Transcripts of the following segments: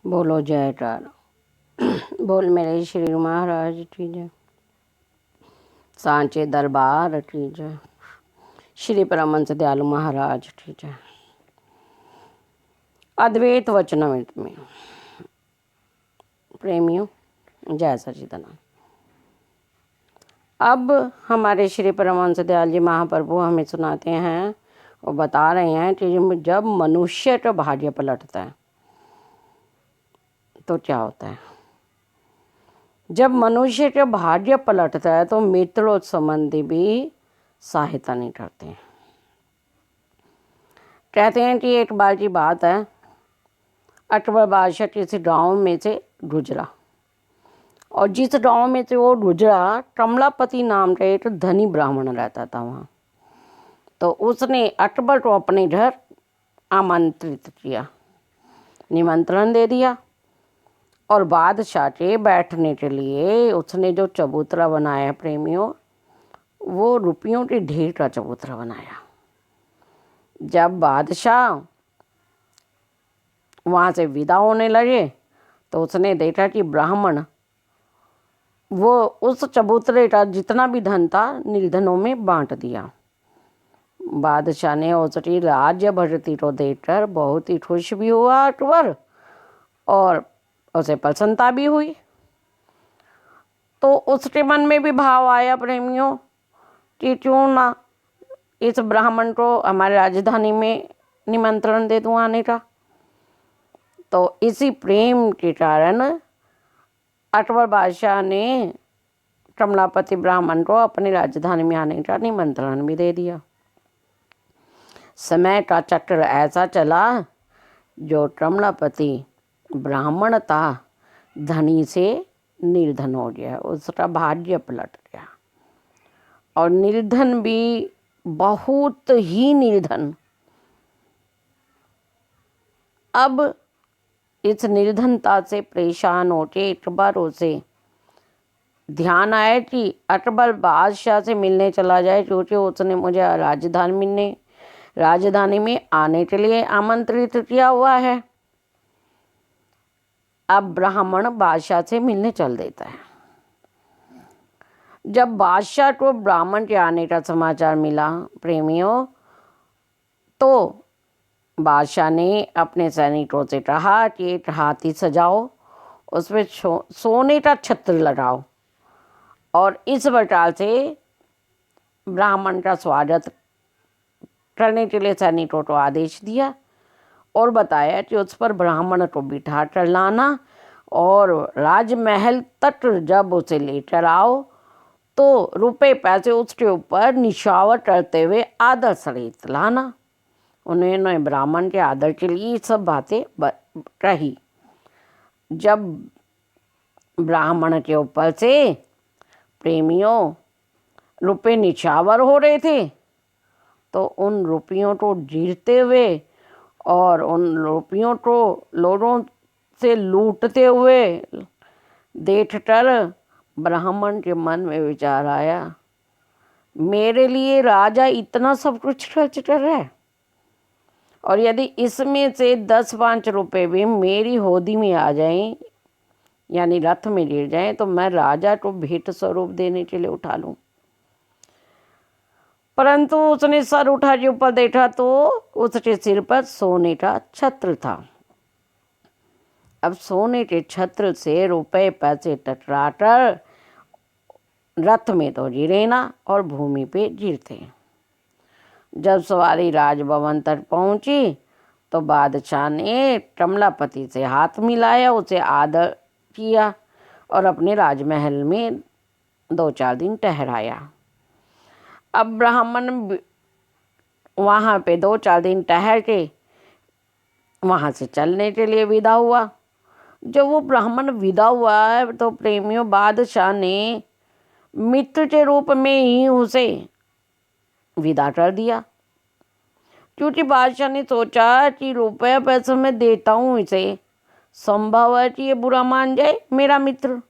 बोलो जयकारा। बोल मेरे श्री महाराज की जय। सांचे दरबार की जय। श्री परमहंस दयालु महाराज की जय। अद्वैत वचनामृत में प्रेमियों जय सच्चिदानंद। अब हमारे श्री परमहंस दयाल जी महाप्रभु हमें सुनाते हैं और बता रहे हैं कि जब मनुष्य का भाग्य पलटता है तो क्या होता है। जब मनुष्य का भाग्य पलटता है तो मित्रों संबंधी भी सहायता नहीं करते हैं। कहते हैं कि एक बार की बात है, अकबर बादशाह किसी गांव में से गुजरा और जिस गांव में से वो गुजरा कमलापति नाम का एक धनी ब्राह्मण रहता था वहाँ। तो उसने अकबर को अपने घर आमंत्रित किया, निमंत्रण दे दिया और बादशाह के बैठने के लिए उसने जो चबूतरा बनाया प्रेमियों, वो रुपयों के ढेर का चबूतरा बनाया। जब बादशाह वहाँ से विदा होने लगे तो उसने देखा कि ब्राह्मण वो उस चबूतरे का जितना भी धन था निर्धनों में बांट दिया। बादशाह ने उसकी राज्य भरती को देखकर बहुत ही खुश भी हुआ अकबर, और उसे प्रसन्नता भी हुई। तो उसके मन में भी भाव आया प्रेमियों कि क्यों ना इस ब्राह्मण को हमारी राजधानी में निमंत्रण दे दूँ आने का। तो इसी प्रेम के कारण अकबर बादशाह ने कमलापति ब्राह्मण को अपनी राजधानी में आने का निमंत्रण भी दे दिया। समय का चक्र ऐसा चला, जो कमलापति ब्राह्मण था धनी से निर्धन हो गया, उसका भाग्य पलट गया। और निर्धन भी बहुत ही निर्धन। अब इस निर्धनता से परेशान होके एक बार उसे ध्यान आया कि अकबर बादशाह से मिलने चला जाए, क्योंकि उसने मुझे राजधानी में आने के लिए आमंत्रित किया हुआ है। अब ब्राह्मण बादशाह से मिलने चल देता है। जब बादशाह को ब्राह्मण के आने का समाचार मिला प्रेमियों, तो बादशाह ने अपने सैनिकों से कहा कि एक हाथी सजाओ, उसमें सोने का छत्र लगाओ और इस प्रकार से ब्राह्मण का स्वागत करने के लिए सैनिकों को आदेश दिया और बताया कि उस पर ब्राह्मण को बिठा कर लाना और राजमहल तक जब उसे लेकर आओ तो रुपए पैसे उसके ऊपर निछावर करते हुए आदर सहित लाना। उन्होंने ब्राह्मण के आदर के लिए सब बातें कही। जब ब्राह्मण के ऊपर से प्रेमियों रुपए निछावर हो रहे थे तो उन रुपयों को गिरते हुए और उन रुपयों को लोगों से लूटते हुए देखकर ब्राह्मण के मन में विचार आया, मेरे लिए राजा इतना सब कुछ खर्च कर रहा है और यदि इसमें से 10-5 रुपए भी मेरी होदी में आ जाएं, यानी रथ में गिर जाएं, तो मैं राजा को भेंट स्वरूप देने के लिए उठा लूं। परंतु उसने सर उठा के ऊपर देखा तो उसके सिर पर सोने का छत्र था। अब सोने के छत्र से रुपए पैसे टकराकर रथ में तो गिरे ना और भूमि पे गिरते। जब सवारी राजभवन तक पहुंची तो बादशाह ने कमलापति से हाथ मिलाया, उसे आदर किया और अपने राजमहल में 2-4 दिन ठहराया। अब ब्राह्मण वहाँ पे 2-4 दिन ठहर के वहाँ से चलने के लिए विदा हुआ। जब वो ब्राह्मण विदा हुआ है तो प्रेमियों बादशाह ने मित्र के रूप में ही उसे विदा कर दिया, क्योंकि बादशाह ने सोचा कि रुपये पैसे में देता हूँ इसे, संभव है कि ये बुरा मान जाए मेरा मित्र,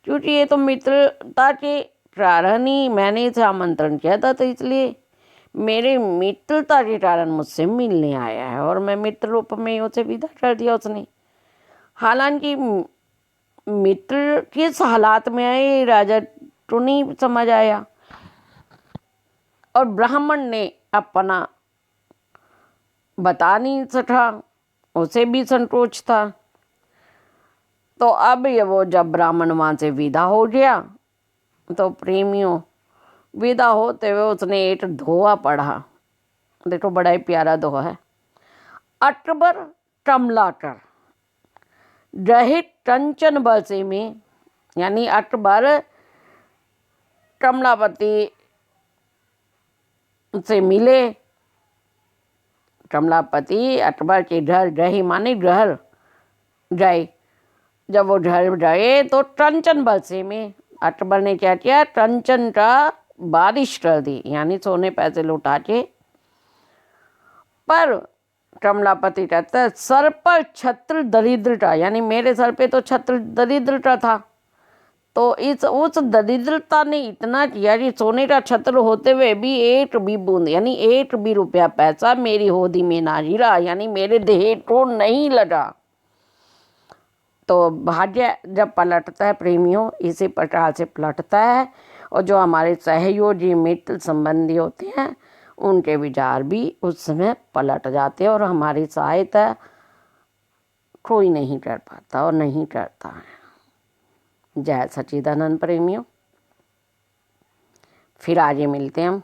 क्योंकि ये तो मित्रता के कारण ही मैंने इसे आमंत्रण किया था, तो इसलिए मेरे मित्रता के कारण मुझसे मिलने आया है और मैं मित्र रूप में उसे विदा कर दिया उसने। हालांकि मित्र किस हालात में आए राजा तो नहीं समझ आया, और ब्राह्मण ने अपना बता नहीं सका, उसे भी संकोच था। तो अब ये वो जब ब्राह्मण वहाँ से विदा हो गया तो प्रेमियों विदा होते हुए उसने एक दोहा पढ़ा। देखो बड़ा ही प्यारा दोहा है। अकबर कमलाकर रहे कंचन बसे में, यानी अकबर कमलापति से मिले। कमलापति अकबर के घर रहे माने घर गए। जब वो घर गए तो कंचन बसे में अकबर ने क्या किया, कंचन का बारिश कर दी, यानी सोने पैसे लुटा के। पर कमलापति कहता है सर पर छत्र दरिद्रता, यानी मेरे सर पे तो छत्र दरिद्रता था, तो उस दरिद्रता ने इतना किया कि सोने का छत्र होते हुए भी एक भी बूंद, यानी एक भी रुपया पैसा मेरी होदी में ना गिरा, यानी मेरे देह को नहीं लगा। तो भाग्य जब पलटता है प्रेमियों, इसी प्रकार से पलटता है। और जो हमारे सहयोगी मित्र संबंधी होते हैं उनके विचार भी उस समय पलट जाते हैं और हमारी सहायता कोई नहीं कर पाता और नहीं करता है। जय सच्चिदानंद प्रेमियों, फिर आगे मिलते हैं हम।